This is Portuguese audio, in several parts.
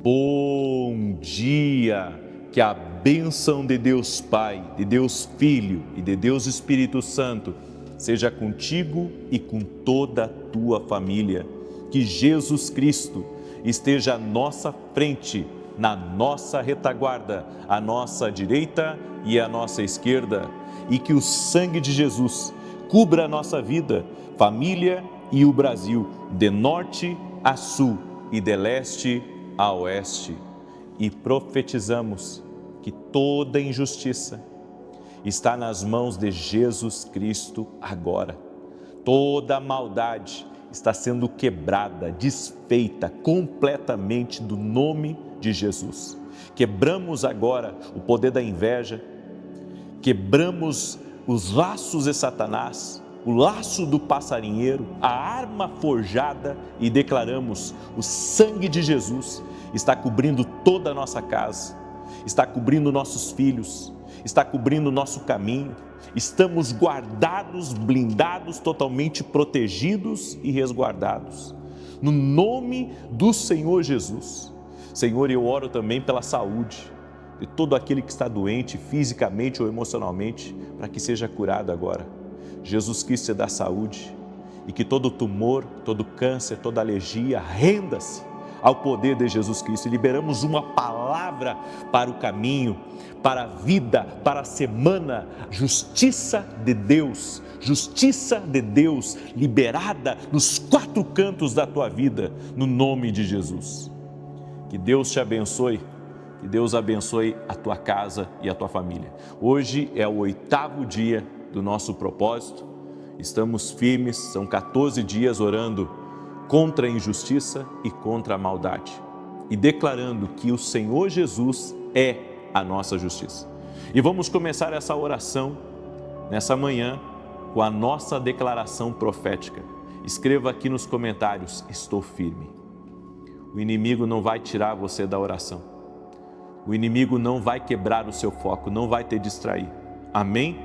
Bom dia! Que a bênção de Deus Pai, de Deus Filho e de Deus Espírito Santo seja contigo e com toda a tua família. Que Jesus Cristo esteja à nossa frente, na nossa retaguarda, à nossa direita e à nossa esquerda. E que o sangue de Jesus cubra a nossa vida, família e o Brasil, de norte a sul e de leste a oeste, e profetizamos que toda injustiça está nas mãos de Jesus Cristo agora. Toda maldade está sendo quebrada, desfeita completamente do nome de Jesus. Quebramos agora o poder da inveja, quebramos os laços de Satanás, o laço do passarinheiro, a arma forjada, e declaramos: o sangue de Jesus está cobrindo toda a nossa casa, está cobrindo nossos filhos, está cobrindo nosso caminho. Estamos guardados, blindados, totalmente protegidos e resguardados, no nome do Senhor Jesus. Senhor, eu oro também pela saúde de todo aquele que está doente, fisicamente ou emocionalmente, para que seja curado agora. Jesus Cristo é da saúde, e que todo tumor, todo câncer, toda alergia, renda-se ao poder de Jesus Cristo. E liberamos uma palavra para o caminho, para a vida, para a semana. Justiça de Deus liberada nos quatro cantos da tua vida, no nome de Jesus. Que Deus te abençoe, que Deus abençoe a tua casa e a tua família. Hoje é o 8º dia do nosso propósito, estamos firmes, são 14 dias orando contra a injustiça e contra a maldade, e declarando que o Senhor Jesus é a nossa justiça. E vamos começar essa oração nessa manhã com a nossa declaração profética. Escreva aqui nos comentários: estou firme. O inimigo não vai tirar você da oração. O inimigo não vai quebrar o seu foco, não vai te distrair. Amém?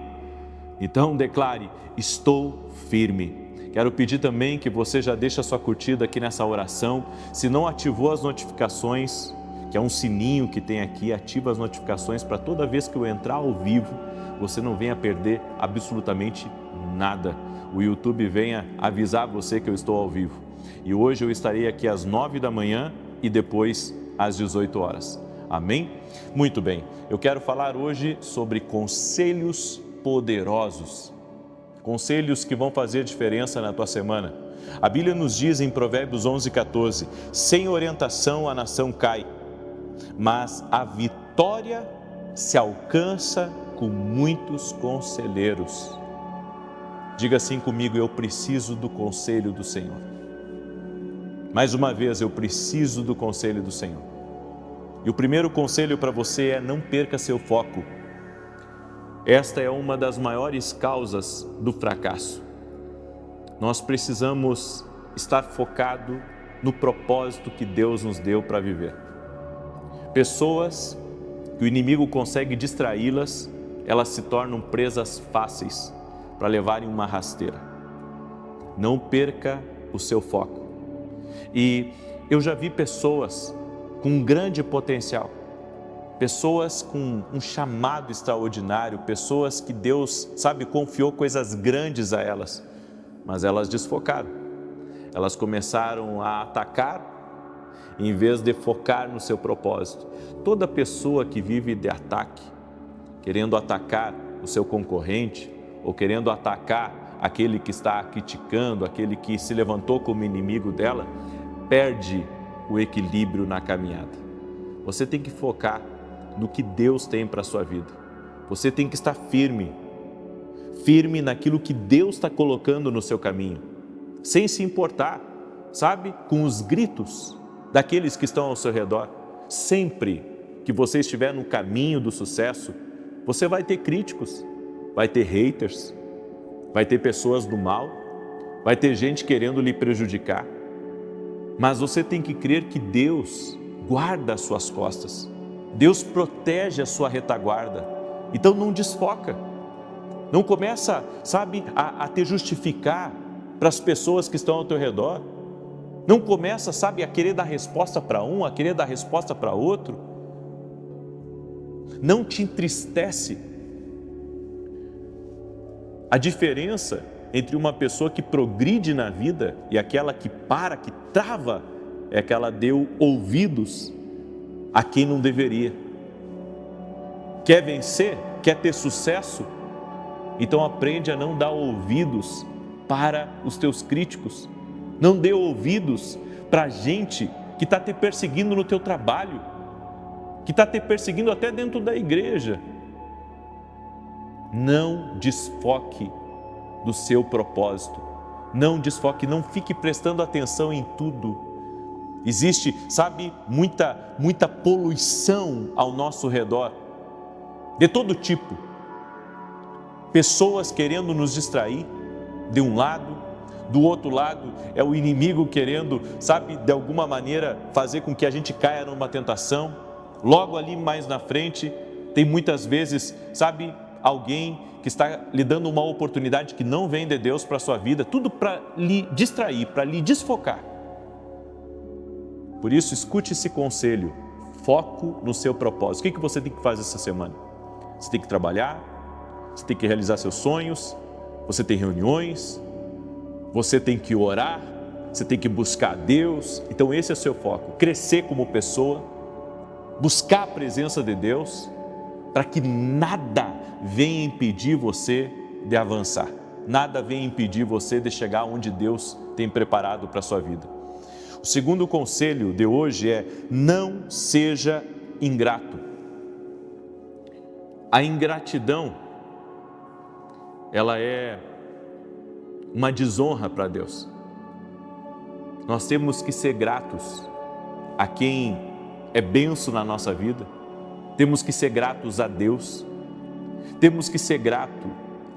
Então declare: estou firme. Quero pedir também que você já deixe a sua curtida aqui nessa oração. Se não ativou as notificações, que é um sininho que tem aqui, ativa as notificações para toda vez que eu entrar ao vivo, você não venha perder absolutamente nada. O YouTube venha avisar você que eu estou ao vivo. E hoje eu estarei aqui às 9 da manhã e depois às 18 horas. Amém? Muito bem, eu quero falar hoje sobre conselhos poderosos. Conselhos que vão fazer diferença na tua semana. A Bíblia nos diz em Provérbios 11:14, sem orientação a nação cai, mas a vitória se alcança com muitos conselheiros. Diga assim comigo: eu preciso do conselho do Senhor. Mais uma vez, eu preciso do conselho do Senhor. E o primeiro conselho para você é: não perca seu foco. Esta é uma das maiores causas do fracasso. Nós precisamos estar focado no propósito que Deus nos deu para viver. Pessoas que o inimigo consegue distraí-las, elas se tornam presas fáceis para levarem uma rasteira. Não perca o seu foco. E eu já vi pessoas com um grande potencial, pessoas com um chamado extraordinário, pessoas que Deus, confiou coisas grandes a elas, mas elas desfocaram. Elas começaram a atacar, em vez de focar no seu propósito. Toda pessoa que vive de ataque, querendo atacar o seu concorrente, ou querendo atacar aquele que está criticando, aquele que se levantou como inimigo dela, perde o equilíbrio na caminhada. Você tem que focar no que Deus tem para a sua vida. Você tem que estar firme naquilo que Deus está colocando no seu caminho, sem se importar, com os gritos daqueles que estão ao seu redor. Sempre que você estiver no caminho do sucesso, você vai ter críticos, vai ter haters, vai ter pessoas do mal, vai ter gente querendo lhe prejudicar, mas você tem que crer que Deus guarda as suas costas, Deus protege a sua retaguarda. Então não desfoca, não começa, a te justificar para as pessoas que estão ao teu redor. Não começa, sabe, a querer dar resposta para um, a querer dar resposta para outro. Não te entristece a diferença entre uma pessoa que progride na vida e aquela que para, que trava, é que ela deu ouvidos a quem não deveria. Quer vencer? Quer ter sucesso? Então aprende a não dar ouvidos para os teus críticos. Não dê ouvidos para gente que está te perseguindo no teu trabalho, que está te perseguindo até dentro da igreja. Não desfoque do seu propósito. Não desfoque, não fique prestando atenção em tudo. Existe, sabe, muita poluição ao nosso redor, de todo tipo. Pessoas querendo nos distrair de um lado, do outro lado é o inimigo querendo, sabe, de alguma maneira fazer com que a gente caia numa tentação. Logo ali mais na frente, tem muitas vezes, sabe, alguém que está lhe dando uma oportunidade que não vem de Deus para a sua vida, tudo para lhe distrair, para lhe desfocar. Por isso, escute esse conselho, foco no seu propósito. O que você tem que fazer essa semana? Você tem que trabalhar, você tem que realizar seus sonhos, você tem reuniões, você tem que orar, você tem que buscar a Deus. Então esse é o seu foco, crescer como pessoa, buscar a presença de Deus, para que nada venha impedir você de avançar, nada venha impedir você de chegar onde Deus tem preparado para a sua vida. O segundo conselho de hoje é: não seja ingrato. A ingratidão, ela é uma desonra para Deus. Nós temos que ser gratos a quem é bênção na nossa vida, temos que ser gratos a Deus, temos que ser gratos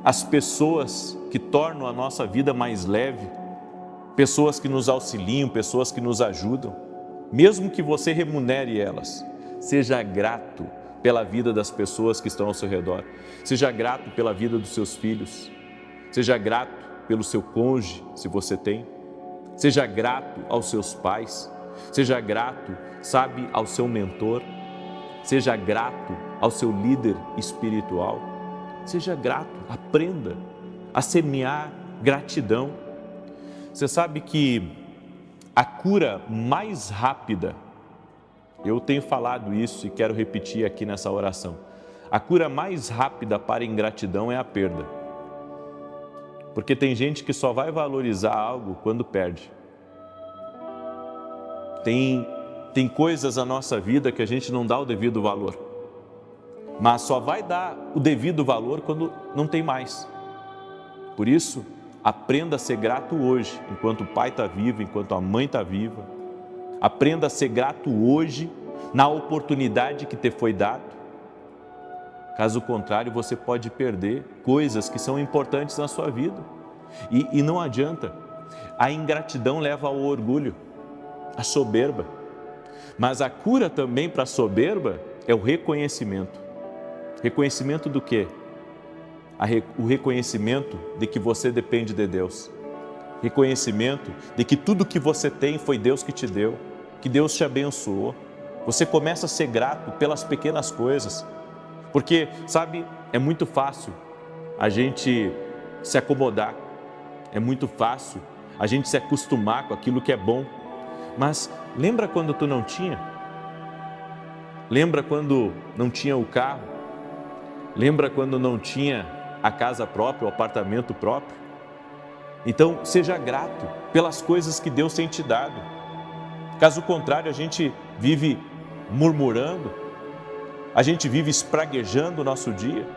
às pessoas que tornam a nossa vida mais leve, pessoas que nos auxiliam, pessoas que nos ajudam, mesmo que você remunere elas. Seja grato pela vida das pessoas que estão ao seu redor, seja grato pela vida dos seus filhos, seja grato pelo seu cônjuge, se você tem, seja grato aos seus pais, seja grato, sabe, ao seu mentor, seja grato ao seu líder espiritual, seja grato, aprenda a semear gratidão. Você sabe que a cura mais rápida, eu tenho falado isso e quero repetir aqui nessa oração, a cura mais rápida para a ingratidão é a perda. Porque tem gente que só vai valorizar algo quando perde. Tem coisas na nossa vida que a gente não dá o devido valor. Mas só vai dar o devido valor quando não tem mais. Por isso, aprenda a ser grato hoje, enquanto o pai está vivo, enquanto a mãe está viva. Aprenda a ser grato hoje, na oportunidade que te foi dado. Caso contrário, você pode perder coisas que são importantes na sua vida. E não adianta. A ingratidão leva ao orgulho, à soberba. Mas a cura também para a soberba é o reconhecimento. Reconhecimento do quê? O reconhecimento de que você depende de Deus. Reconhecimento de que tudo que você tem foi Deus que te deu, que Deus te abençoou. Você começa a ser grato pelas pequenas coisas. Porque, sabe, é muito fácil a gente se acomodar, é muito fácil a gente se acostumar com aquilo que é bom. Mas lembra quando tu não tinha? Lembra quando não tinha o carro? Lembra quando não tinha a casa própria, o apartamento próprio? Então, seja grato pelas coisas que Deus tem te dado. Caso contrário, a gente vive murmurando, a gente vive espraguejando o nosso dia.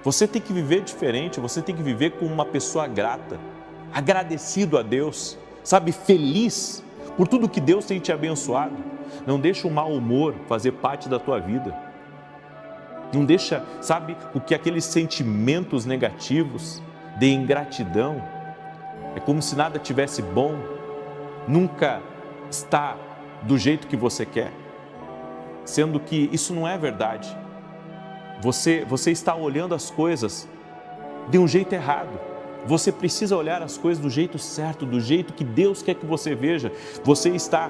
Você tem que viver diferente, você tem que viver como uma pessoa grata, agradecido a Deus, sabe, feliz por tudo que Deus tem te abençoado. Não deixa o mau humor fazer parte da tua vida. Não deixa, sabe, o que aqueles sentimentos negativos de ingratidão, é como se nada tivesse bom, nunca está do jeito que você quer. Sendo que isso não é verdade. Você está olhando as coisas de um jeito errado. Você precisa olhar as coisas do jeito certo, do jeito que Deus quer que você veja. Você está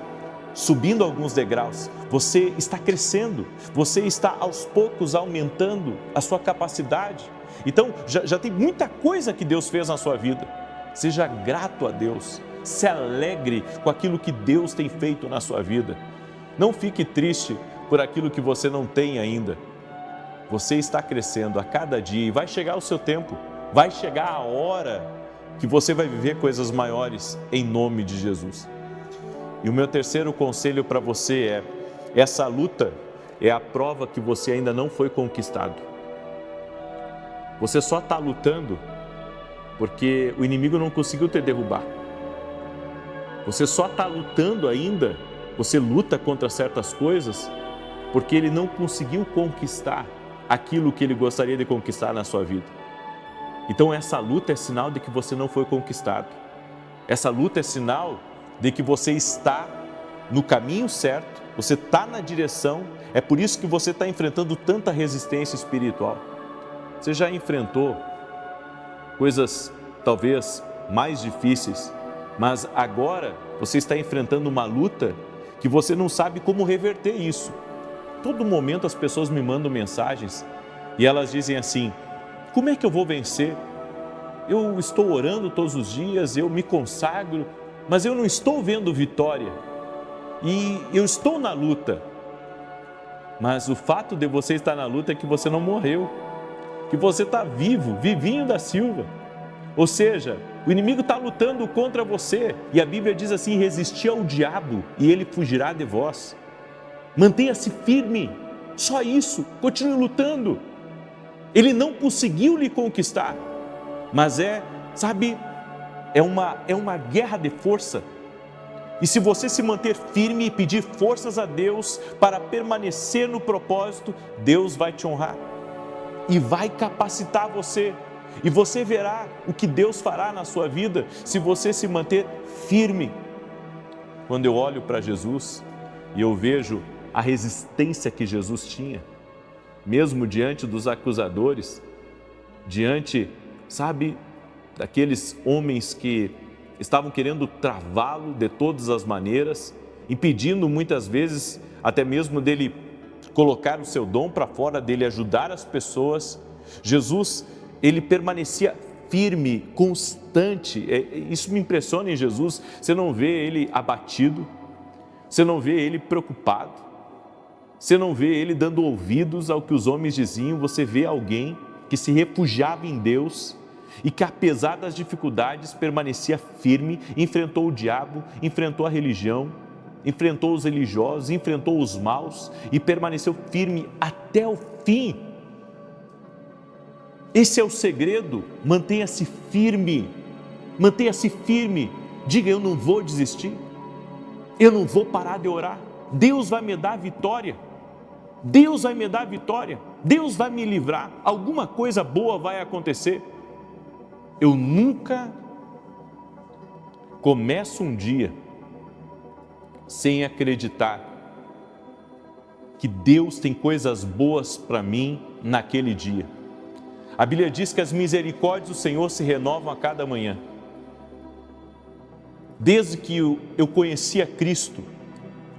subindo alguns degraus, você está crescendo, você está aos poucos aumentando a sua capacidade. Então, já tem muita coisa que Deus fez na sua vida. Seja grato a Deus, se alegre com aquilo que Deus tem feito na sua vida. Não fique triste por aquilo que você não tem ainda. Você está crescendo a cada dia e vai chegar o seu tempo, vai chegar a hora que você vai viver coisas maiores em nome de Jesus. E o meu terceiro conselho para você é: essa luta é a prova que você ainda não foi conquistado. Você só está lutando porque o inimigo não conseguiu te derrubar. Você só está lutando ainda, você luta contra certas coisas porque ele não conseguiu conquistar aquilo que ele gostaria de conquistar na sua vida. Então essa luta é sinal de que você não foi conquistado. Essa luta é sinal de que você está no caminho certo, você está na direção, é por isso que você está enfrentando tanta resistência espiritual. Você já enfrentou coisas talvez mais difíceis, mas agora você está enfrentando uma luta que você não sabe como reverter isso. Todo momento as pessoas me mandam mensagens e elas dizem assim: como é que eu vou vencer? Eu estou orando todos os dias, eu me consagro, mas eu não estou vendo vitória. E eu estou na luta. Mas o fato de você estar na luta é que você não morreu, que você está vivo, vivinho da Silva. Ou seja, o inimigo está lutando contra você. E a Bíblia diz assim: resisti ao diabo e ele fugirá de vós. Mantenha-se firme, só isso, continue lutando. Ele não conseguiu lhe conquistar, mas é uma guerra de força. E se você se manter firme e pedir forças a Deus para permanecer no propósito, Deus vai te honrar e vai capacitar você. E você verá o que Deus fará na sua vida se você se manter firme. Quando eu olho para Jesus e eu vejo a resistência que Jesus tinha, mesmo diante dos acusadores, diante, daqueles homens que estavam querendo travá-lo de todas as maneiras, impedindo muitas vezes até mesmo dele colocar o seu dom para fora, dele ajudar as pessoas. Jesus, ele permanecia firme, constante. Isso me impressiona em Jesus. Você não vê ele abatido, você não vê ele preocupado, você não vê ele dando ouvidos ao que os homens diziam. Você vê alguém que se refugiava em Deus e que, apesar das dificuldades, permanecia firme, enfrentou o diabo, enfrentou a religião, enfrentou os religiosos, enfrentou os maus e permaneceu firme até o fim. Esse é o segredo. Mantenha-se firme, mantenha-se firme. Diga: eu não vou desistir, eu não vou parar de orar. Deus vai me dar vitória, Deus vai me dar vitória, Deus vai me livrar, alguma coisa boa vai acontecer. Eu nunca começo um dia sem acreditar que Deus tem coisas boas para mim naquele dia. A Bíblia diz que as misericórdias do Senhor se renovam a cada manhã. Desde que eu conheci a Cristo,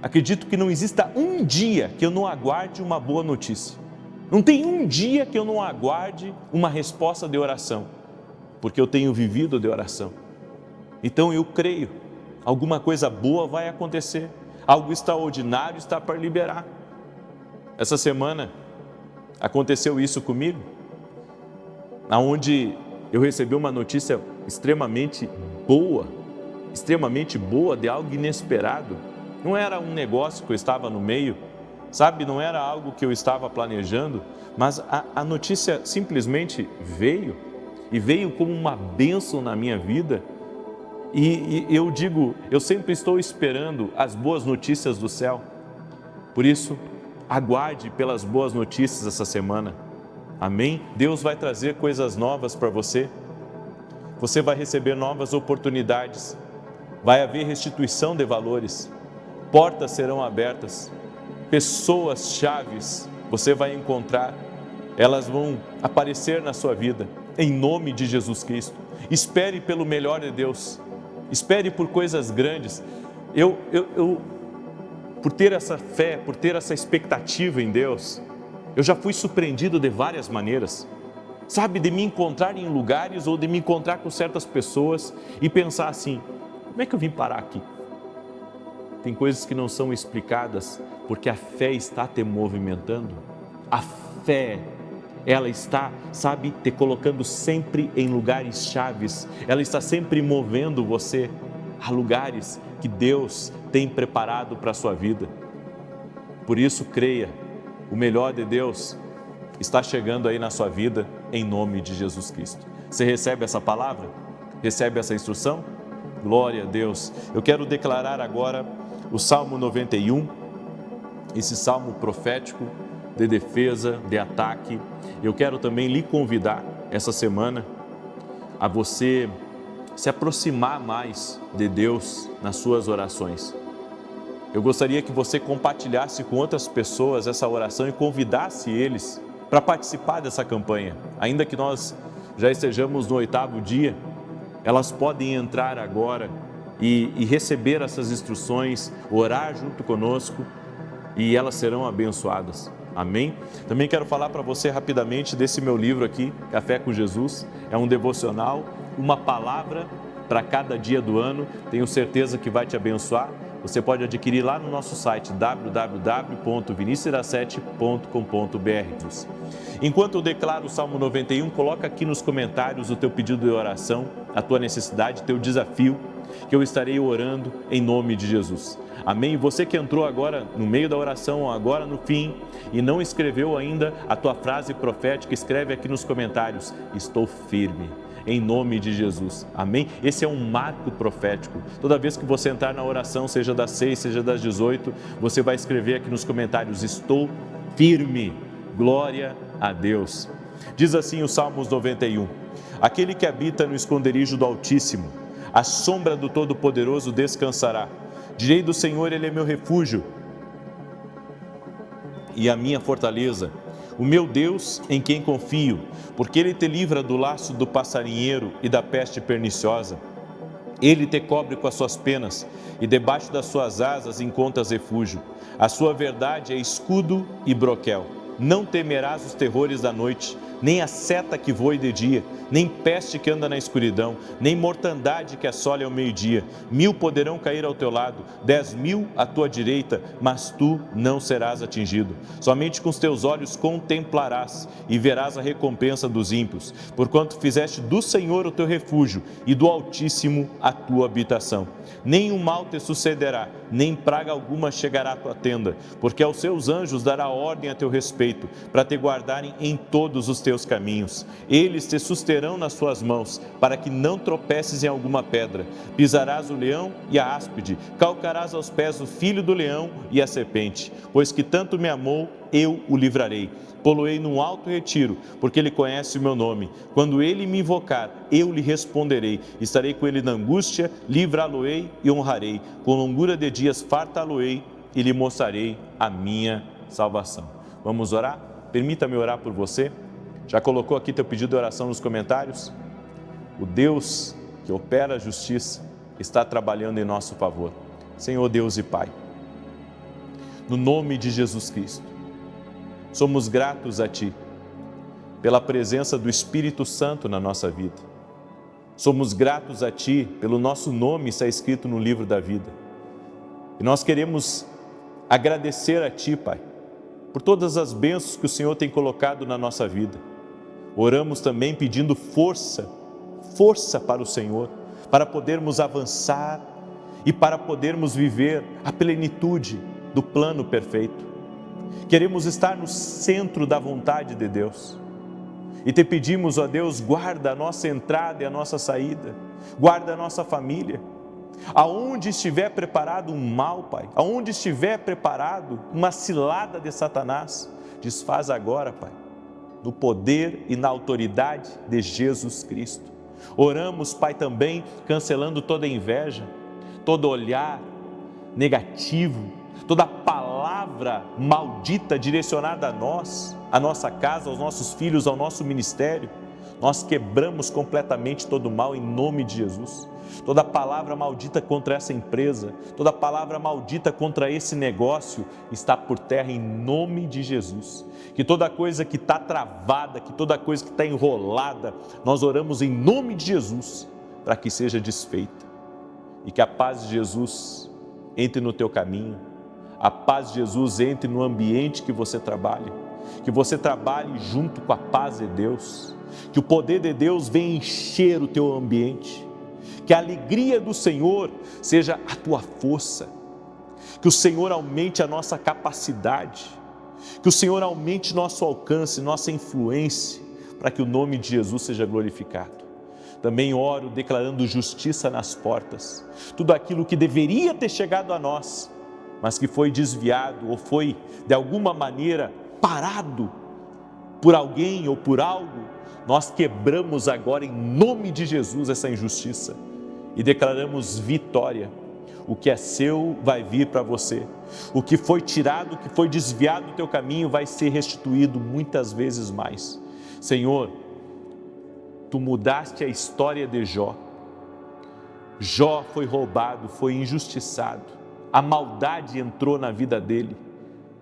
acredito que não exista um dia que eu não aguarde uma boa notícia. Não tem um dia que eu não aguarde uma resposta de oração, porque eu tenho vivido de oração. Então eu creio, alguma coisa boa vai acontecer, algo extraordinário está para liberar. Essa semana aconteceu isso comigo, onde eu recebi uma notícia extremamente boa de algo inesperado. Não era um negócio que eu estava no meio, não era algo que eu estava planejando, mas a notícia simplesmente veio, e veio como uma bênção na minha vida. E eu digo, eu sempre estou esperando as boas notícias do céu. Por isso, aguarde pelas boas notícias essa semana. Amém? Deus vai trazer coisas novas para você. Você vai receber novas oportunidades. Vai haver restituição de valores. Portas serão abertas. Pessoas chaves você vai encontrar. Elas vão aparecer na sua vida, em nome de Jesus Cristo. Espere pelo melhor de Deus. Espere por coisas grandes. Por ter essa fé, por ter essa expectativa em Deus, eu já fui surpreendido de várias maneiras. Sabe, de me encontrar em lugares ou de me encontrar com certas pessoas e pensar assim, como é que eu vim parar aqui? Tem coisas que não são explicadas porque a fé está te movimentando. A fé, ela está, sabe, te colocando sempre em lugares chaves. Ela está sempre movendo você a lugares que Deus tem preparado para a sua vida. Por isso, creia, o melhor de Deus está chegando aí na sua vida, em nome de Jesus Cristo. Você recebe essa palavra? Recebe essa instrução? Glória a Deus. Eu quero declarar agora o Salmo 91, esse salmo profético de defesa, de ataque. Eu quero também lhe convidar essa semana a você se aproximar mais de Deus nas suas orações. Eu gostaria que você compartilhasse com outras pessoas essa oração e convidasse eles para participar dessa campanha. Ainda que nós já estejamos no 8º dia, elas podem entrar agora e receber essas instruções, orar junto conosco e elas serão abençoadas. Amém? Também quero falar para você rapidamente desse meu livro aqui, Café com Jesus. É um devocional, uma palavra para cada dia do ano. Tenho certeza que vai te abençoar. Você pode adquirir lá no nosso site www.vinicius7.com.br. Enquanto eu declaro o Salmo 91, coloca aqui nos comentários o teu pedido de oração, a tua necessidade, teu desafio, que eu estarei orando em nome de Jesus. Amém? Você que entrou agora no meio da oração, agora no fim, e não escreveu ainda a tua frase profética, escreve aqui nos comentários, estou firme. Em nome de Jesus, amém? Esse é um marco profético. Toda vez que você entrar na oração, seja das 6, seja das 18, você vai escrever aqui nos comentários, estou firme, glória a Deus. Diz assim o Salmos 91, aquele que habita no esconderijo do Altíssimo, a sombra do Todo-Poderoso descansará. Direi do Senhor, Ele é meu refúgio e a minha fortaleza, o meu Deus em quem confio, porque Ele te livra do laço do passarinheiro e da peste perniciosa. Ele te cobre com as suas penas e debaixo das suas asas encontras refúgio. A sua verdade é escudo e broquel. Não temerás os terrores da noite, nem a seta que voe de dia, nem peste que anda na escuridão, nem mortandade que assole ao meio-dia. 1000 poderão cair ao teu lado, 10.000 à tua direita, mas tu não serás atingido. Somente com os teus olhos contemplarás e verás a recompensa dos ímpios, porquanto fizeste do Senhor o teu refúgio e do Altíssimo a tua habitação. Nenhum mal te sucederá, nem praga alguma chegará à tua tenda, porque aos seus anjos dará ordem a teu respeito, para te guardarem em todos os teus caminhos. Eles te susterão nas suas mãos, para que não tropeces em alguma pedra. Pisarás o leão e a áspide, calcarás aos pés o filho do leão e a serpente. Pois que tanto me amou, eu o livrarei. Pô-lo-ei num alto retiro, porque ele conhece o meu nome. Quando ele me invocar, eu lhe responderei. Estarei com ele na angústia, livrá-lo-ei e honrarei. Com longura de dias fartá-lo-ei e lhe mostrarei a minha salvação. Vamos orar? Permita-me orar por você. Já colocou aqui teu pedido de oração nos comentários? O Deus que opera a justiça está trabalhando em nosso favor. Senhor Deus e Pai, no nome de Jesus Cristo, somos gratos a Ti pela presença do Espírito Santo na nossa vida. Somos gratos a Ti pelo nosso nome estar escrito no livro da vida. E nós queremos agradecer a Ti, Pai, por todas as bênçãos que o Senhor tem colocado na nossa vida. Oramos também pedindo força para o Senhor, para podermos avançar e para podermos viver a plenitude do plano perfeito. Queremos estar no centro da vontade de Deus. E te pedimos, ó Deus, guarda a nossa entrada e a nossa saída, guarda a nossa família. Aonde estiver preparado um mal, Pai, aonde estiver preparado uma cilada de Satanás, desfaz agora, Pai, no poder e na autoridade de Jesus Cristo. Oramos, Pai, também cancelando toda inveja, todo olhar negativo, toda palavra maldita direcionada a nós, a nossa casa, aos nossos filhos, ao nosso ministério. Nós quebramos completamente todo mal em nome de Jesus. Toda palavra maldita contra essa empresa, toda palavra maldita contra esse negócio está por terra em nome de Jesus. Que toda coisa que está travada, que toda coisa que está enrolada, nós oramos em nome de Jesus para que seja desfeita. E que a paz de Jesus entre no teu caminho, a paz de Jesus entre no ambiente que você trabalha, que você trabalhe junto com a paz de Deus, que o poder de Deus venha encher o teu ambiente, que a alegria do Senhor seja a tua força, que o Senhor aumente a nossa capacidade, que o Senhor aumente nosso alcance, nossa influência, para que o nome de Jesus seja glorificado. Também oro declarando justiça nas portas, tudo aquilo que deveria ter chegado a nós, mas que foi desviado ou foi de alguma maneira parado por alguém ou por algo, nós quebramos agora em nome de Jesus essa injustiça e declaramos vitória. O que é seu vai vir para você. O que foi tirado, o que foi desviado do teu caminho vai ser restituído muitas vezes mais. Senhor, Tu mudaste a história de Jó. Jó foi roubado, foi injustiçado. A maldade entrou na vida dele,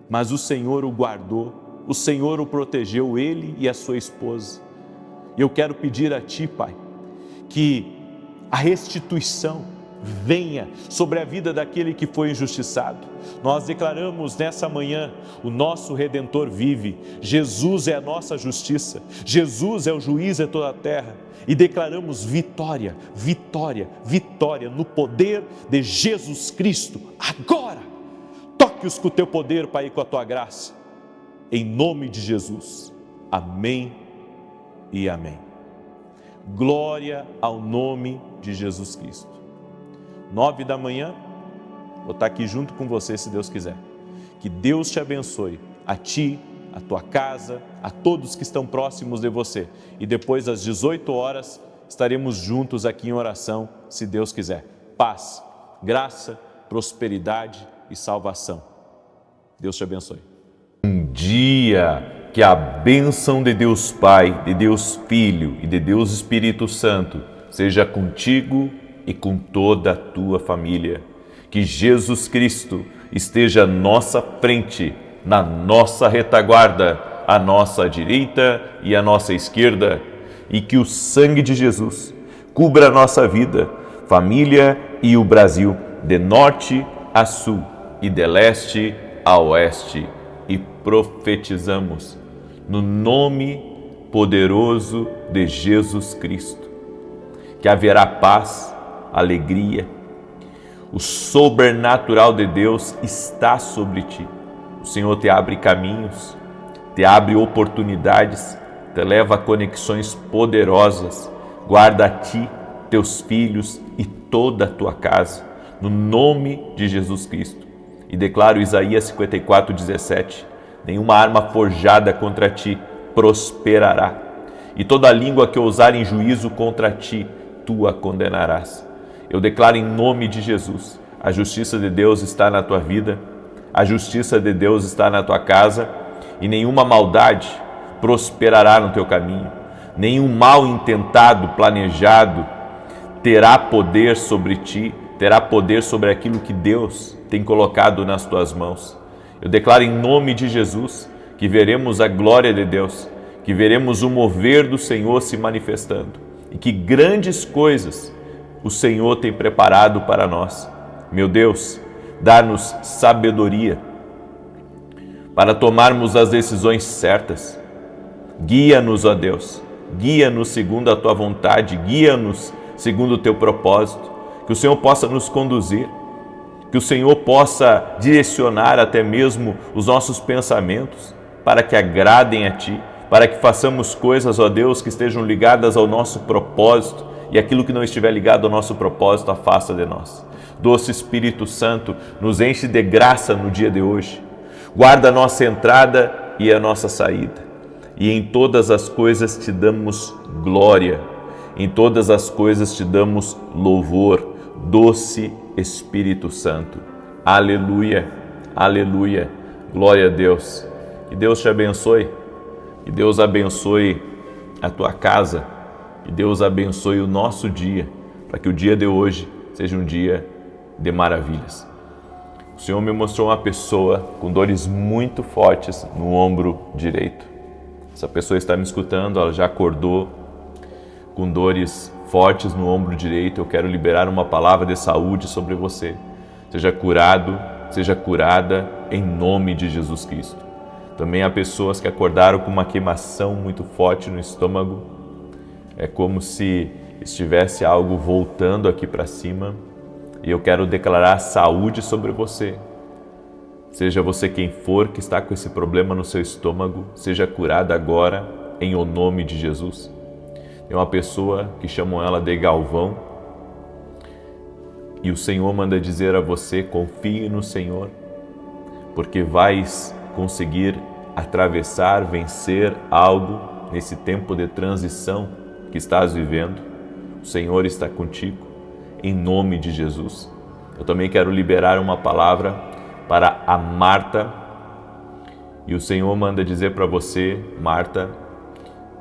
mas o Senhor o guardou, o Senhor o protegeu, ele e a sua esposa. E eu quero pedir a Ti, Pai, que a restituição venha sobre a vida daquele que foi injustiçado. Nós declaramos nessa manhã, o nosso Redentor vive, Jesus é a nossa justiça, Jesus é o juiz de toda a terra, e declaramos vitória, vitória, vitória no poder de Jesus Cristo, agora. Toque-os com o Teu poder, Pai, e com a Tua graça, em nome de Jesus, amém e amém. Glória ao nome de Jesus Cristo. 9 da manhã, vou estar aqui junto com você, se Deus quiser. Que Deus te abençoe, a ti, a tua casa, a todos que estão próximos de você. E depois das 18 horas, estaremos juntos aqui em oração, se Deus quiser. Paz, graça, prosperidade e salvação. Deus te abençoe. Um dia que a bênção de Deus Pai, de Deus Filho e de Deus Espírito Santo seja contigo e com toda a tua família. Que Jesus Cristo esteja à nossa frente, na nossa retaguarda, à nossa direita e à nossa esquerda, e que o sangue de Jesus cubra a nossa vida, família e o Brasil, de norte a sul e de leste a oeste. E profetizamos no nome poderoso de Jesus Cristo que haverá paz, alegria, o sobrenatural de Deus está sobre ti. O Senhor te abre caminhos, te abre oportunidades, te leva a conexões poderosas, guarda a ti, teus filhos e toda a tua casa, no nome de Jesus Cristo. E declaro Isaías 54:17, nenhuma arma forjada contra ti prosperará, e toda língua que ousar em juízo contra ti, tu a condenarás. Eu declaro em nome de Jesus, a justiça de Deus está na tua vida, a justiça de Deus está na tua casa, e nenhuma maldade prosperará no teu caminho, nenhum mal intentado, planejado, terá poder sobre ti, terá poder sobre aquilo que Deus tem colocado nas tuas mãos. Eu declaro em nome de Jesus que veremos a glória de Deus, que veremos o mover do Senhor se manifestando, e que grandes coisas o Senhor tem preparado para nós. Meu Deus, dá-nos sabedoria para tomarmos as decisões certas. Guia-nos, ó Deus, guia-nos segundo a Tua vontade, guia-nos segundo o Teu propósito, que o Senhor possa nos conduzir, que o Senhor possa direcionar até mesmo os nossos pensamentos para que agradem a Ti, para que façamos coisas, ó Deus, que estejam ligadas ao nosso propósito, e aquilo que não estiver ligado ao nosso propósito, afasta de nós. Doce Espírito Santo, nos enche de graça no dia de hoje. Guarda a nossa entrada e a nossa saída. E em todas as coisas te damos glória. Em todas as coisas te damos louvor. Doce Espírito Santo. Aleluia, aleluia. Glória a Deus. Que Deus te abençoe. Que Deus abençoe a tua casa, que Deus abençoe o nosso dia, para que o dia de hoje seja um dia de maravilhas. O Senhor me mostrou uma pessoa com dores muito fortes no ombro direito. Essa pessoa está me escutando, ela já acordou com dores fortes no ombro direito. Eu quero liberar uma palavra de saúde sobre você. Seja curado, seja curada em nome de Jesus Cristo. Também há pessoas que acordaram com uma queimação muito forte no estômago. É como se estivesse algo voltando aqui para cima. E eu quero declarar saúde sobre você. Seja você quem for que está com esse problema no seu estômago, seja curada agora em o nome de Jesus. Tem uma pessoa que chamam ela de Galvão. E o Senhor manda dizer a você, confie no Senhor, porque vais conseguir atravessar, vencer algo nesse tempo de transição que estás vivendo. O Senhor está contigo, em nome de Jesus. Eu também quero liberar uma palavra para a Marta. E o Senhor manda dizer para você, Marta,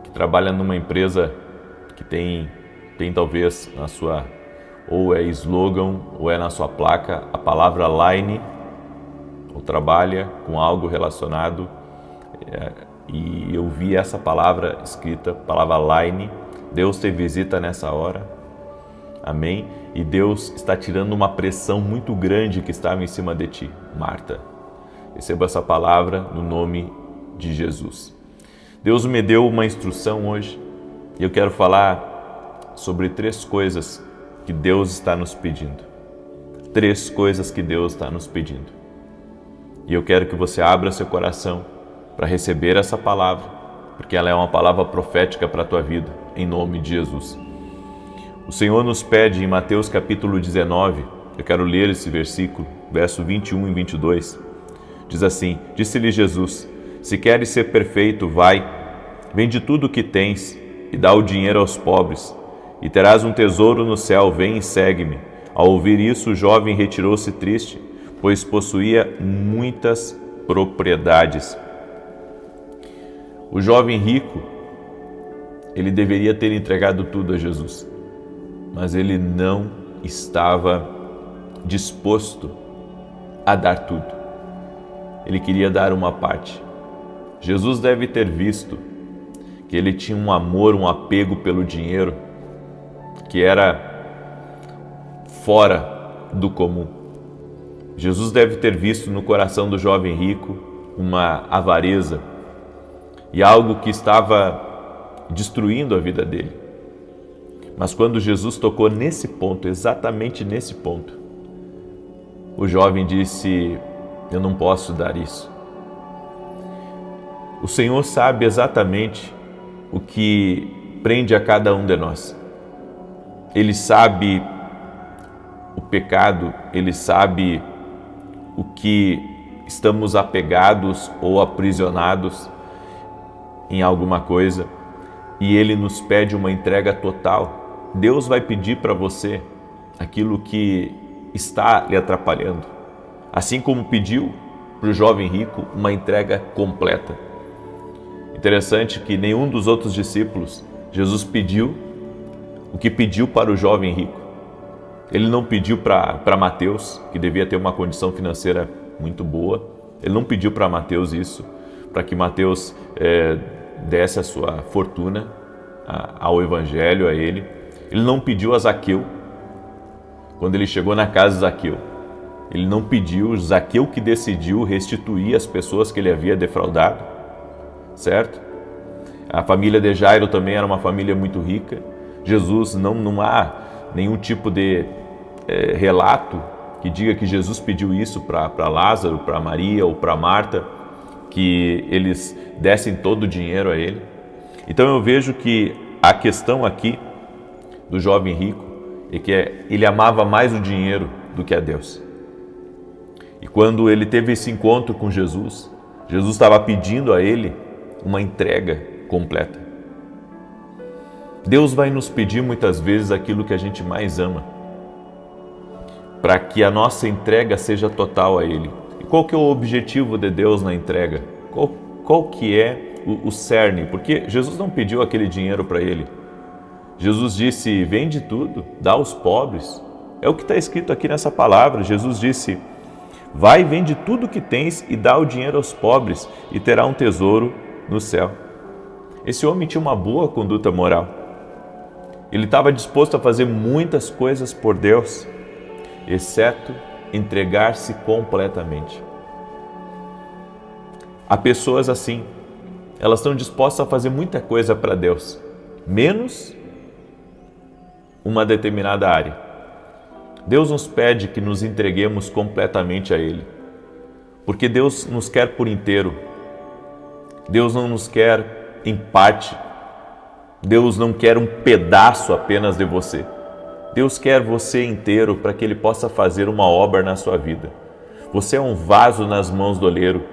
que trabalha numa empresa que tem talvez na sua, ou é slogan, ou é na sua placa, a palavra Line, ou trabalha com algo relacionado, e eu vi essa palavra escrita, palavra Line. Deus te visita nessa hora, amém? E Deus está tirando uma pressão muito grande que estava em cima de ti, Marta. Receba essa palavra no nome de Jesus. Deus me deu uma instrução hoje, e eu quero falar sobre 3 coisas que Deus está nos pedindo. 3 coisas que Deus está nos pedindo. E eu quero que você abra seu coração para receber essa palavra, porque ela é uma palavra profética para a tua vida, em nome de Jesus. O Senhor nos pede em Mateus capítulo 19, eu quero ler esse versículo, verso 21 e 22. Diz assim: disse-lhe Jesus, se queres ser perfeito, vai, vende tudo o que tens e dá o dinheiro aos pobres, e terás um tesouro no céu, vem e segue-me. Ao ouvir isso, o jovem retirou-se triste, pois possuía muitas propriedades. O jovem rico, ele deveria ter entregado tudo a Jesus, mas ele não estava disposto a dar tudo. Ele queria dar uma parte. Jesus deve ter visto que ele tinha um amor, um apego pelo dinheiro que era fora do comum. Jesus deve ter visto no coração do jovem rico uma avareza e algo que estava destruindo a vida dele. Mas quando Jesus tocou nesse ponto, exatamente nesse ponto, o jovem disse: eu não posso dar isso. O Senhor sabe exatamente o que prende a cada um de nós. Ele sabe o pecado, Ele sabe o que estamos apegados ou aprisionados em alguma coisa, e Ele nos pede uma entrega total. Deus vai pedir para você aquilo que está lhe atrapalhando, assim como pediu para o jovem rico uma entrega completa. Interessante que nenhum dos outros discípulos, Jesus pediu o que pediu para o jovem rico. Ele não pediu para Mateus, que devia ter uma condição financeira muito boa. Ele não pediu para Mateus isso, para que Mateus desse a sua fortuna ao Evangelho, a ele. Ele não pediu a Zaqueu, quando ele chegou na casa de Zaqueu. Ele não pediu, Zaqueu que decidiu restituir as pessoas que ele havia defraudado, certo? A família de Jairo também era uma família muito rica. Jesus, não há nenhum tipo de relato que diga que Jesus pediu isso para Lázaro, para Maria ou para Marta, que eles dessem todo o dinheiro a ele. Então eu vejo que a questão aqui do jovem rico é que ele amava mais o dinheiro do que a Deus. E quando ele teve esse encontro com Jesus, Jesus estava pedindo a ele uma entrega completa. Deus vai nos pedir muitas vezes aquilo que a gente mais ama, para que a nossa entrega seja total a Ele. E qual que é o objetivo de Deus na entrega? Qual que é o cerne, porque Jesus não pediu aquele dinheiro para ele. Jesus disse, vende tudo, dá aos pobres. É o que está escrito aqui nessa palavra. Jesus disse, vai e vende tudo o que tens e dá o dinheiro aos pobres e terá um tesouro no céu. Esse homem tinha uma boa conduta moral. Ele estava disposto a fazer muitas coisas por Deus, exceto entregar-se completamente. Há pessoas assim, elas estão dispostas a fazer muita coisa para Deus, menos uma determinada área. Deus nos pede que nos entreguemos completamente a Ele, porque Deus nos quer por inteiro. Deus não nos quer em parte. Deus não quer um pedaço apenas de você. Deus quer você inteiro para que Ele possa fazer uma obra na sua vida. Você é um vaso nas mãos do oleiro.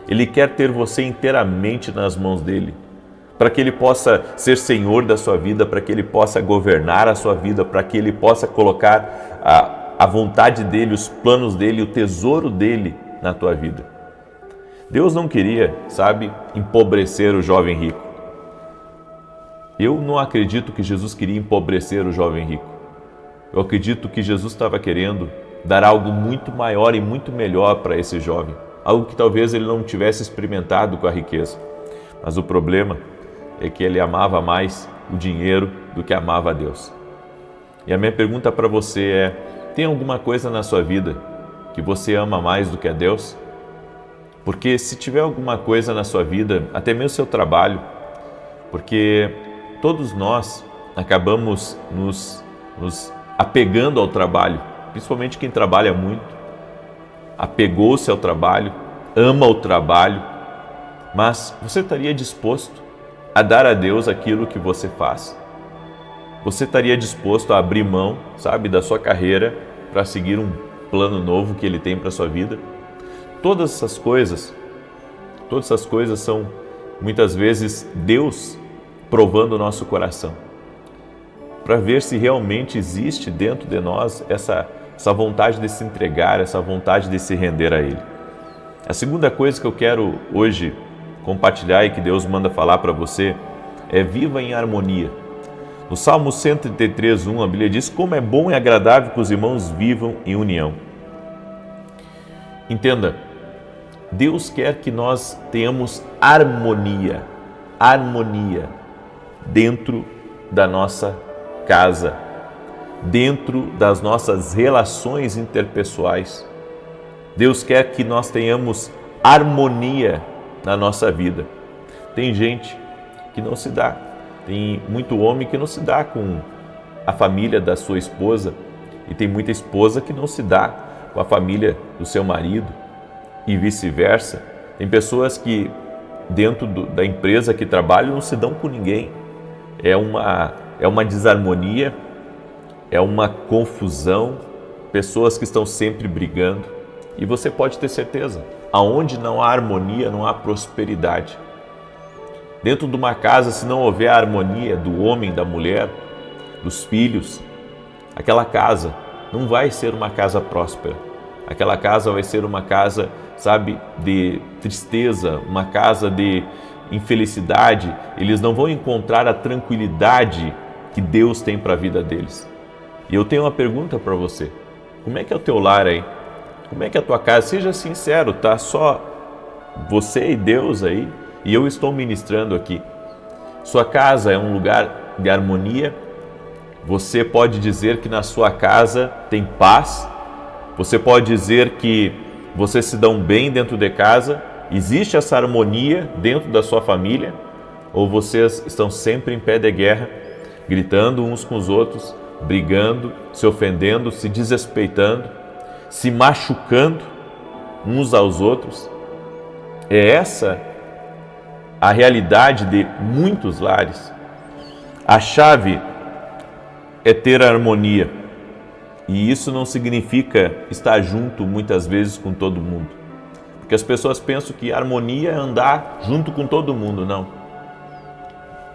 Ele quer ter você inteiramente nas mãos dEle, para que Ele possa ser Senhor da sua vida, para que Ele possa governar a sua vida, para que Ele possa colocar a vontade dEle, os planos dEle, o tesouro dEle na tua vida. Deus não queria, empobrecer o jovem rico. Eu não acredito que Jesus queria empobrecer o jovem rico. Eu acredito que Jesus estava querendo dar algo muito maior e muito melhor para esse jovem, algo que talvez ele não tivesse experimentado com a riqueza. Mas o problema é que ele amava mais o dinheiro do que amava a Deus. E a minha pergunta para você é, tem alguma coisa na sua vida que você ama mais do que a Deus? Porque se tiver alguma coisa na sua vida, até mesmo seu trabalho, porque todos nós acabamos nos apegando ao trabalho, principalmente quem trabalha muito, apegou-se ao trabalho, ama o trabalho, mas você estaria disposto a dar a Deus aquilo que você faz? Você estaria disposto a abrir mão, da sua carreira para seguir um plano novo que Ele tem para a sua vida? Todas essas coisas são muitas vezes Deus provando o nosso coração, para ver se realmente existe dentro de nós essa vontade de se entregar, essa vontade de se render a Ele. A segunda coisa que eu quero hoje compartilhar e que Deus manda falar para você é viva em harmonia. No Salmo 133:1, a Bíblia diz, como é bom e agradável que os irmãos vivam em união. Entenda, Deus quer que nós tenhamos harmonia dentro da nossa casa, dentro das nossas relações interpessoais. Deus quer que nós tenhamos harmonia na nossa vida. Tem gente que não se dá, tem muito homem que não se dá com a família da sua esposa e tem muita esposa que não se dá com a família do seu marido e vice-versa. Tem pessoas que dentro da empresa que trabalham não se dão com ninguém. É uma desarmonia, é uma confusão, pessoas que estão sempre brigando. E você pode ter certeza, aonde não há harmonia, não há prosperidade. Dentro de uma casa, se não houver a harmonia do homem, da mulher, dos filhos, aquela casa não vai ser uma casa próspera. Aquela casa vai ser uma casa, de tristeza, uma casa de infelicidade. Eles não vão encontrar a tranquilidade que Deus tem para a vida deles. E eu tenho uma pergunta para você. Como é que é o teu lar aí? Como é que é a tua casa? Seja sincero, tá? Só você e Deus aí, e eu estou ministrando aqui. Sua casa é um lugar de harmonia? Você pode dizer que na sua casa tem paz? Você pode dizer que vocês se dão bem dentro de casa? Existe essa harmonia dentro da sua família? Ou vocês estão sempre em pé de guerra, gritando uns com os outros, brigando, se ofendendo, se desrespeitando, se machucando uns aos outros? É essa a realidade de muitos lares. A chave é ter harmonia. E isso não significa estar junto muitas vezes com todo mundo. Porque as pessoas pensam que harmonia é andar junto com todo mundo. Não.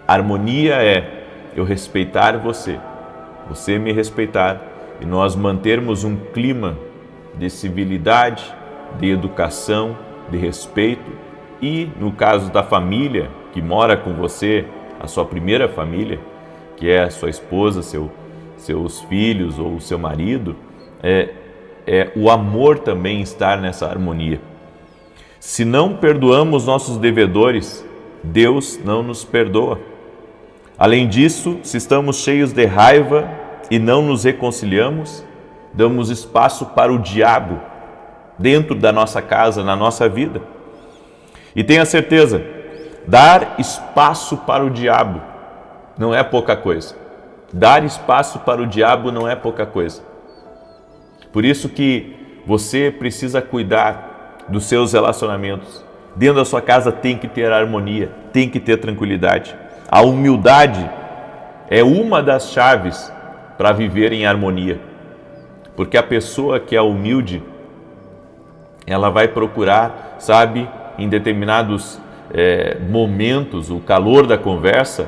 Harmonia é eu respeitar você, você me respeitar e nós mantermos um clima de civilidade, de educação, de respeito e no caso da família que mora com você, a sua primeira família, que é a sua esposa, seus filhos ou seu marido, o amor também estar nessa harmonia. Se não perdoamos nossos devedores, Deus não nos perdoa. Além disso, se estamos cheios de raiva e não nos reconciliamos, damos espaço para o diabo dentro da nossa casa, na nossa vida. E tenha certeza, dar espaço para o diabo não é pouca coisa. Dar espaço para o diabo não é pouca coisa. Por isso que você precisa cuidar dos seus relacionamentos. Dentro da sua casa tem que ter harmonia, tem que ter tranquilidade. A humildade é uma das chaves para viver em harmonia. Porque a pessoa que é humilde, ela vai procurar, sabe, em determinados momentos, o calor da conversa,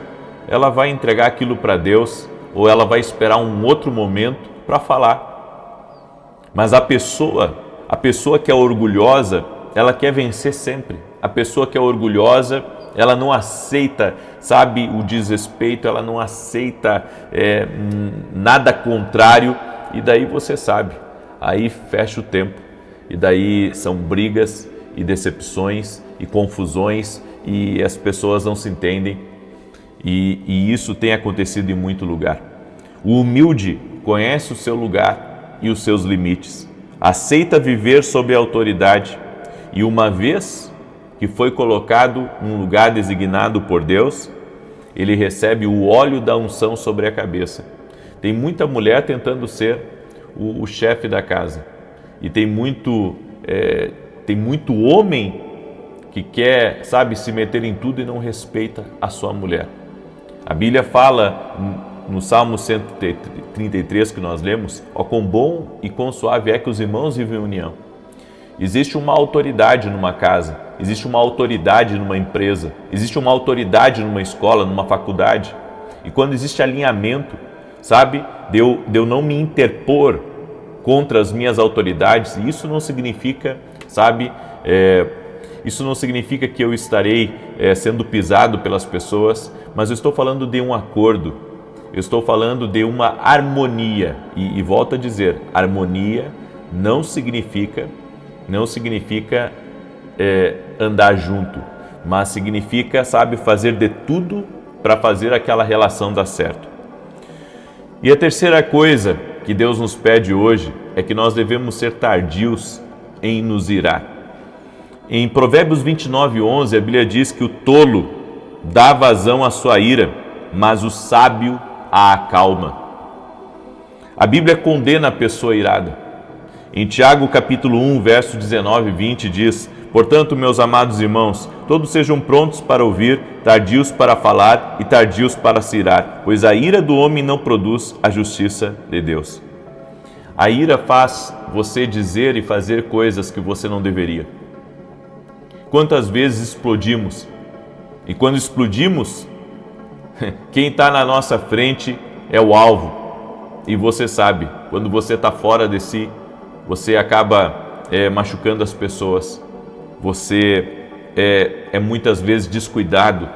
ela vai entregar aquilo para Deus ou ela vai esperar um outro momento para falar. Mas a pessoa que é orgulhosa, ela quer vencer sempre. A pessoa que é orgulhosa, ela não aceita, sabe, o desrespeito, ela não aceita nada contrário, e daí você sabe, aí fecha o tempo, e daí são brigas e decepções e confusões, e as pessoas não se entendem, e isso tem acontecido em muito lugar. O humilde conhece o seu lugar e os seus limites, aceita viver sob a autoridade, e uma vez que foi colocado num lugar designado por Deus, ele recebe o óleo da unção sobre a cabeça. Tem muita mulher tentando ser o chefe da casa, e tem muito homem que quer, sabe, se meter em tudo e não respeita a sua mulher. A Bíblia fala no Salmo 133 que nós lemos: ó, quão bom e quão suave é que os irmãos vivem em união. Existe uma autoridade numa casa, existe uma autoridade numa empresa, existe uma autoridade numa escola, numa faculdade. E quando existe alinhamento, sabe, de eu não me interpor contra as minhas autoridades, isso não significa, sabe, isso não significa que eu estarei sendo pisado pelas pessoas, mas eu estou falando de um acordo, eu estou falando de uma harmonia. E volto a dizer, harmonia não significa andar junto, mas significa, sabe, fazer de tudo para fazer aquela relação dar certo. E a terceira coisa que Deus nos pede hoje é que nós devemos ser tardios em nos irar. Em Provérbios 29:11, a Bíblia diz que o tolo dá vazão à sua ira, mas o sábio a acalma. A Bíblia condena a pessoa irada. Em Tiago capítulo 1, verso 19 e 20 diz: portanto, meus amados irmãos, todos sejam prontos para ouvir, tardios para falar e tardios para se irar, pois a ira do homem não produz a justiça de Deus. A ira faz você dizer e fazer coisas que você não deveria. Quantas vezes explodimos? E quando explodimos, quem está na nossa frente é o alvo. E você sabe, quando você está fora de si, você acaba machucando as pessoas. Você é muitas vezes descuidado.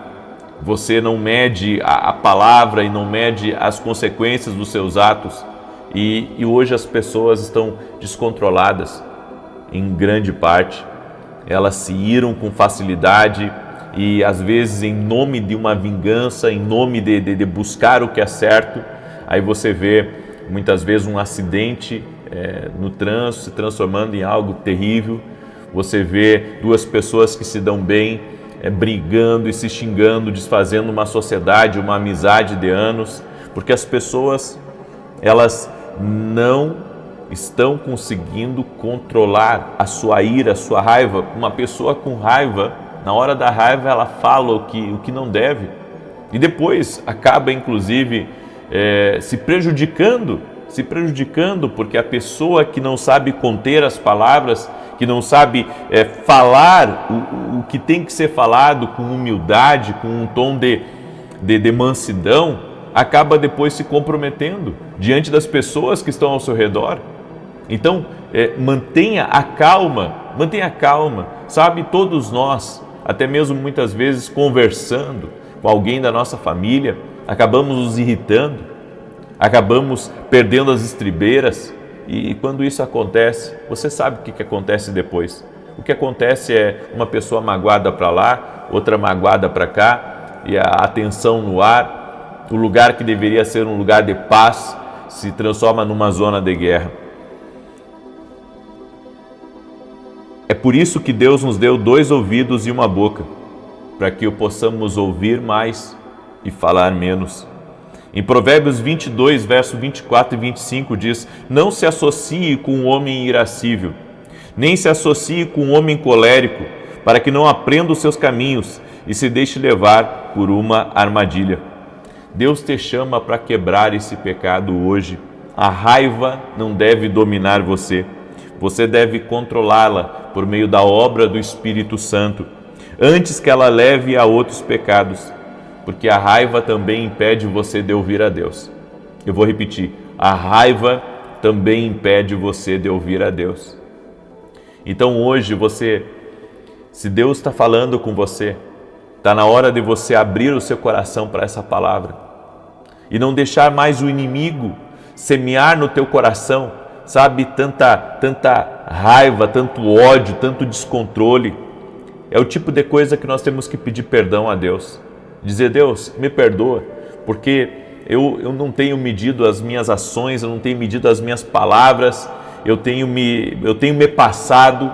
Você não mede a palavra e não mede as consequências dos seus atos. E hoje as pessoas estão descontroladas, em grande parte. Elas se iram com facilidade e às vezes em nome de uma vingança, em nome de buscar o que é certo, aí você vê muitas vezes um acidente no trânsito se transformando em algo terrível. Você vê duas pessoas que se dão bem brigando e se xingando, desfazendo uma sociedade, uma amizade de anos, porque as pessoas, elas não estão conseguindo controlar a sua ira, a sua raiva. Uma pessoa com raiva, na hora da raiva, ela fala o que não deve e depois acaba, inclusive, se prejudicando, porque a pessoa que não sabe conter as palavras, que não sabe falar o que tem que ser falado com humildade, com um tom de mansidão, acaba depois se comprometendo diante das pessoas que estão ao seu redor. Então, mantenha a calma, sabe, todos nós, até mesmo muitas vezes conversando com alguém da nossa família, acabamos nos irritando, acabamos perdendo as estribeiras. E quando isso acontece, você sabe o que acontece depois. O que acontece é uma pessoa magoada para lá, outra magoada para cá, e a tensão no ar, o lugar que deveria ser um lugar de paz, se transforma numa zona de guerra. É por isso que Deus nos deu 2 ouvidos e uma boca, para que o possamos ouvir mais e falar menos. Em Provérbios 22, verso 24 e 25 diz: não se associe com um homem irascível, nem se associe com um homem colérico, para que não aprenda os seus caminhos e se deixe levar por uma armadilha. Deus te chama para quebrar esse pecado hoje. A raiva não deve dominar você. Você deve controlá-la por meio da obra do Espírito Santo, antes que ela leve a outros pecados. Porque a raiva também impede você de ouvir a Deus. Eu vou repetir, a raiva também impede você de ouvir a Deus. Então hoje se Deus está falando com você, está na hora de você abrir o seu coração para essa palavra e não deixar mais o inimigo semear no teu coração, sabe, tanta raiva, tanto ódio, tanto descontrole. É o tipo de coisa que nós temos que pedir perdão a Deus. Dizer: Deus, me perdoa, porque eu não tenho medido as minhas ações, eu não tenho medido as minhas palavras, eu tenho me passado,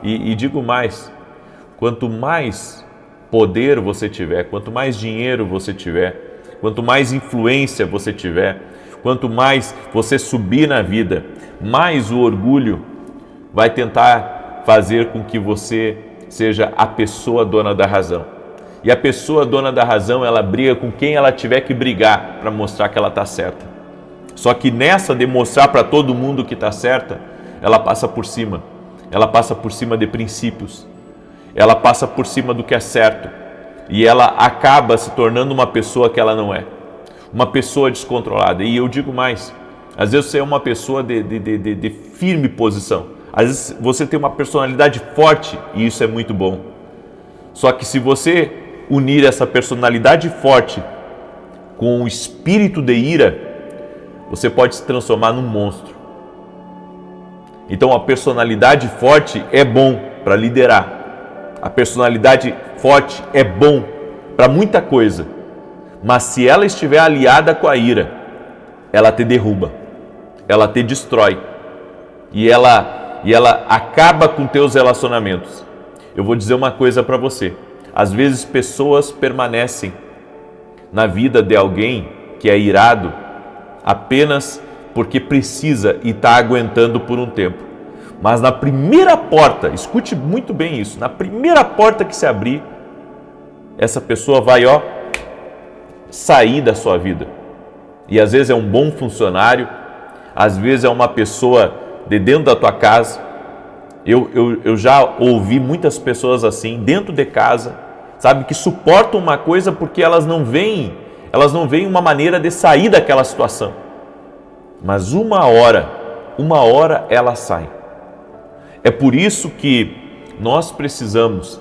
e digo mais, quanto mais poder você tiver, quanto mais dinheiro você tiver, quanto mais influência você tiver, quanto mais você subir na vida, mais o orgulho vai tentar fazer com que você seja a pessoa dona da razão. E a pessoa dona da razão, ela briga com quem ela tiver que brigar para mostrar que ela está certa. Só que nessa de mostrar para todo mundo que está certa, ela passa por cima. Ela passa por cima de princípios. Ela passa por cima do que é certo. E ela acaba se tornando uma pessoa que ela não é. Uma pessoa descontrolada. E eu digo mais, às vezes você é uma pessoa de firme posição. Às vezes você tem uma personalidade forte e isso é muito bom. Só que se você unir essa personalidade forte com o espírito de ira, você pode se transformar num monstro. Então a personalidade forte é bom para liderar. A personalidade forte é bom para muita coisa. Mas se ela estiver aliada com a ira, ela te derruba, ela te destrói e ela acaba com teus relacionamentos. Eu vou dizer uma coisa para você. Às vezes pessoas permanecem na vida de alguém que é irado apenas porque precisa e está aguentando por um tempo. Mas na primeira porta, escute muito bem isso, na primeira porta que se abrir, essa pessoa vai sair da sua vida. E às vezes é um bom funcionário, às vezes é uma pessoa de dentro da tua casa. Eu já ouvi muitas pessoas assim, dentro de casa, sabe, que suportam uma coisa porque elas não veem uma maneira de sair daquela situação. Mas uma hora ela sai. É por isso que nós precisamos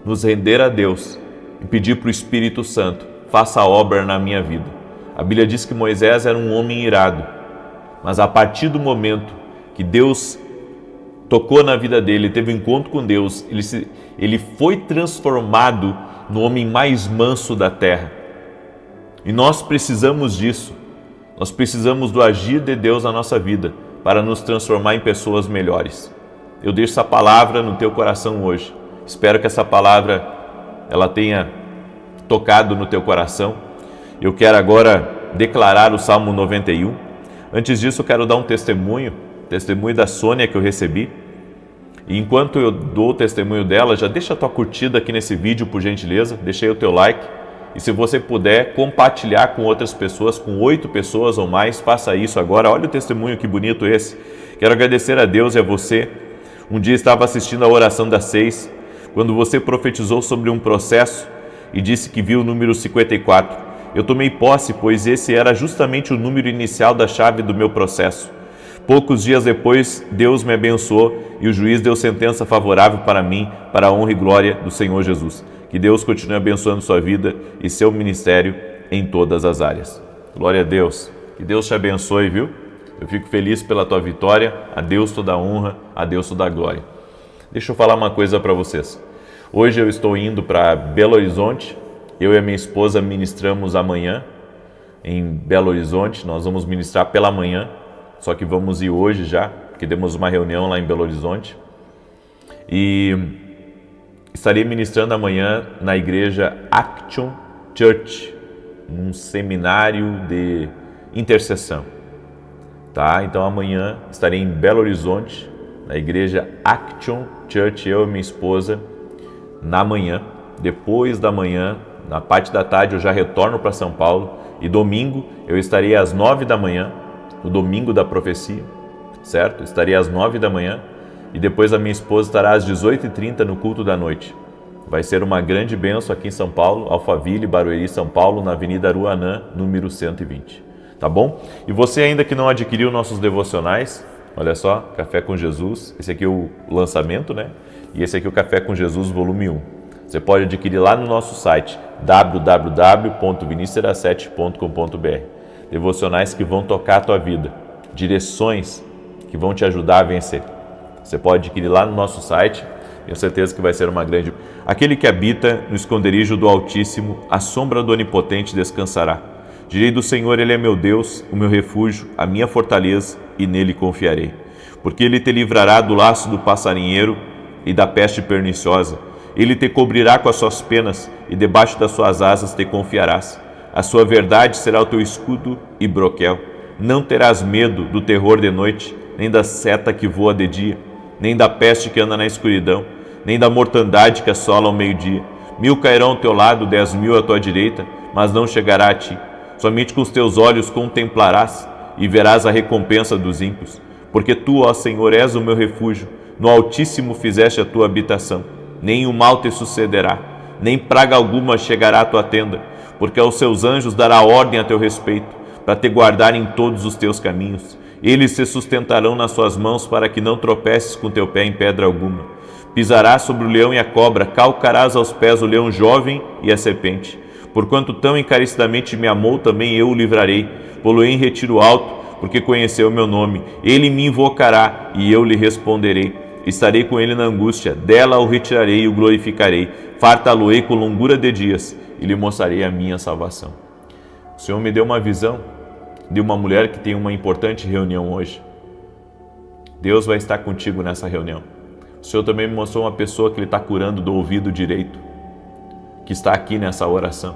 nos render a Deus e pedir para o Espírito Santo: faça a obra na minha vida. A Bíblia diz que Moisés era um homem irado, mas a partir do momento que Deus tocou na vida dele, teve um encontro com Deus, ele foi transformado no homem mais manso da terra. E nós precisamos disso. Nós precisamos do agir de Deus na nossa vida para nos transformar em pessoas melhores. Eu deixo essa palavra no teu coração hoje. Espero que essa palavra ela tenha tocado no teu coração. Eu quero agora declarar o Salmo 91. Antes disso, eu quero dar um testemunho da Sônia que eu recebi. E enquanto eu dou o testemunho dela, já deixa a tua curtida aqui nesse vídeo, por gentileza. Deixa aí o teu like. E se você puder compartilhar com outras pessoas, com 8 pessoas ou mais, faça isso agora. Olha o testemunho, que bonito esse. Quero agradecer a Deus e a você. Um dia estava assistindo a oração das 6, quando você profetizou sobre um processo e disse que viu o número 54. Eu tomei posse, pois esse era justamente o número inicial da chave do meu processo. poucos dias depois, Deus me abençoou e o juiz deu sentença favorável para mim, para a honra e glória do Senhor Jesus. Que Deus continue abençoando sua vida e seu ministério em todas as áreas. Glória a Deus. Que Deus te abençoe, viu? Eu fico feliz pela tua vitória. A Deus toda a honra, a Deus toda a glória. Deixa eu falar uma coisa para vocês. Hoje eu estou indo para Belo Horizonte. Eu e a minha esposa ministramos amanhã em Belo Horizonte. Nós vamos ministrar pela manhã, só que vamos ir hoje já, porque temos uma reunião lá em Belo Horizonte. E estarei ministrando amanhã na igreja Action Church, num seminário de intercessão. Tá? Então amanhã estarei em Belo Horizonte, na igreja Action Church, eu e minha esposa, na manhã. Depois da manhã, na parte da tarde, eu já retorno para São Paulo. E domingo eu estarei às 9 da manhã, no domingo da profecia, certo? Estarei às 9 da manhã e depois a minha esposa estará às 18h30 no culto da noite. Vai ser uma grande bênção aqui em São Paulo, Alphaville, Barueri, São Paulo, na Avenida Aruanã, número 120. Tá bom? E você ainda que não adquiriu nossos devocionais, olha só, Café com Jesus, esse aqui é o lançamento, né? E esse aqui é o Café com Jesus, volume 1. Você pode adquirir lá no nosso site, www.vinicius17.com.br. Devocionais que vão tocar a tua vida, direções que vão te ajudar a vencer. Você pode adquirir lá no nosso site, tenho certeza que vai ser uma grande... Aquele que habita no esconderijo do Altíssimo, a sombra do Onipotente descansará. Direi do Senhor, Ele é meu Deus, o meu refúgio, a minha fortaleza, e nele confiarei. Porque Ele te livrará do laço do passarinheiro e da peste perniciosa. Ele te cobrirá com as suas penas, e debaixo das suas asas te confiarás. A sua verdade será o teu escudo e broquel. Não terás medo do terror de noite, nem da seta que voa de dia, nem da peste que anda na escuridão, nem da mortandade que assola ao meio-dia. 1000 cairão ao teu lado, 10.000 à tua direita, mas não chegará a ti. Somente com os teus olhos contemplarás e verás a recompensa dos ímpios. Porque tu, ó Senhor, és o meu refúgio, no Altíssimo fizeste a tua habitação. Nem o mal te sucederá, nem praga alguma chegará à tua tenda, porque aos seus anjos dará ordem a teu respeito, para te guardar em todos os teus caminhos. Eles se sustentarão nas suas mãos, para que não tropeces com teu pé em pedra alguma. Pisarás sobre o leão e a cobra, calcarás aos pés o leão jovem e a serpente. Porquanto tão encarecidamente me amou, também eu o livrarei. Pô-lo-ei em retiro alto, porque conheceu o meu nome. Ele me invocará, e eu lhe responderei. Estarei com ele na angústia, dela o retirarei e o glorificarei. Fartá-lo-ei com longura de dias, e lhe mostrarei a minha salvação. O Senhor me deu uma visão de uma mulher que tem uma importante reunião hoje. Deus vai estar contigo nessa reunião. O Senhor também me mostrou uma pessoa que Ele está curando do ouvido direito, que está aqui nessa oração.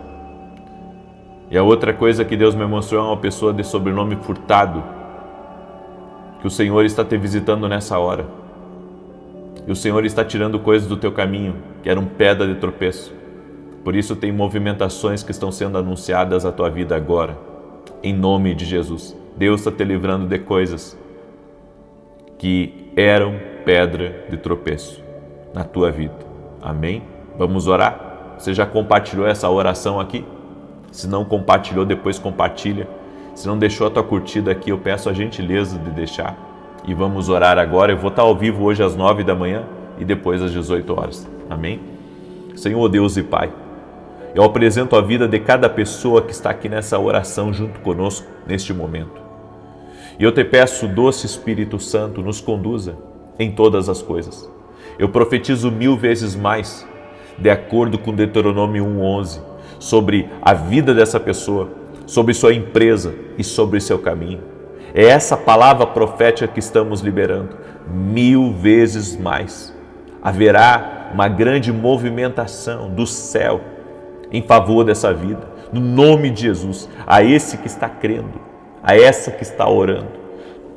E a outra coisa que Deus me mostrou é uma pessoa de sobrenome Furtado, que o Senhor está te visitando nessa hora. E o Senhor está tirando coisas do teu caminho, que eram pedra de tropeço. Por isso tem movimentações que estão sendo anunciadas à tua vida agora, em nome de Jesus. Deus está te livrando de coisas que eram pedra de tropeço na tua vida. Amém? Vamos orar? Você já compartilhou essa oração aqui? Se não compartilhou, depois compartilha. Se não deixou a tua curtida aqui, eu peço a gentileza de deixar. E vamos orar agora. Eu vou estar ao vivo hoje às 9 da manhã e depois às 18 horas. Amém? Senhor Deus e Pai, eu apresento a vida de cada pessoa que está aqui nessa oração junto conosco neste momento. E eu te peço, doce Espírito Santo, nos conduza em todas as coisas. Eu profetizo 1000 vezes mais, de acordo com Deuteronômio 1:11, sobre a vida dessa pessoa, sobre sua empresa e sobre seu caminho. É essa palavra profética que estamos liberando, 1000 vezes mais. Haverá uma grande movimentação do céu em favor dessa vida, no nome de Jesus, a esse que está crendo, a essa que está orando.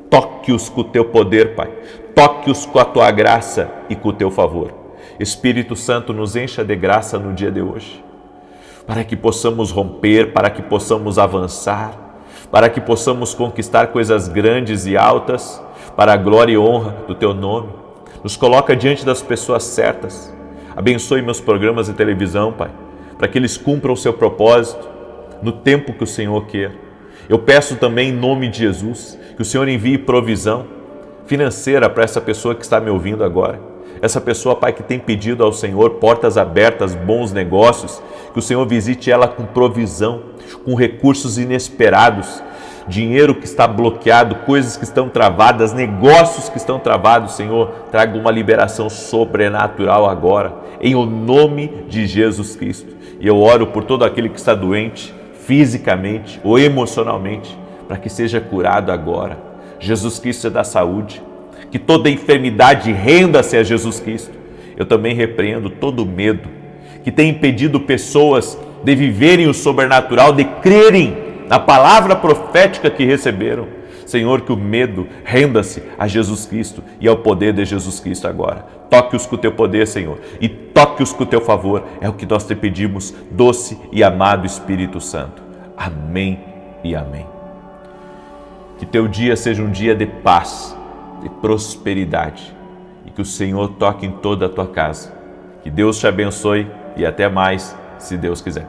Toque-os com o teu poder, Pai, toque-os com a tua graça e com o teu favor. Espírito Santo, nos encha de graça no dia de hoje, para que possamos romper, para que possamos avançar, para que possamos conquistar coisas grandes e altas, para a glória e honra do teu nome. Nos coloca diante das pessoas certas. Abençoe meus programas de televisão, Pai, para que eles cumpram o seu propósito no tempo que o Senhor quer. Eu peço também em nome de Jesus que o Senhor envie provisão financeira para essa pessoa que está me ouvindo agora. Essa pessoa, Pai, que tem pedido ao Senhor portas abertas, bons negócios, que o Senhor visite ela com provisão, com recursos inesperados, dinheiro que está bloqueado, coisas que estão travadas, negócios que estão travados. Senhor, traga uma liberação sobrenatural agora, em o nome de Jesus Cristo. E eu oro por todo aquele que está doente, fisicamente ou emocionalmente, para que seja curado agora. Jesus Cristo é da saúde. Que toda enfermidade renda-se a Jesus Cristo. Eu também repreendo todo medo que tem impedido pessoas de viverem o sobrenatural, de crerem na palavra profética que receberam. Senhor, que o medo renda-se a Jesus Cristo e ao poder de Jesus Cristo agora. Toque-os com o teu poder, Senhor, e toque-os com o teu favor. É o que nós te pedimos, doce e amado Espírito Santo. Amém e amém. Que teu dia seja um dia de paz, de prosperidade, e que o Senhor toque em toda a tua casa. Que Deus te abençoe e até mais, se Deus quiser.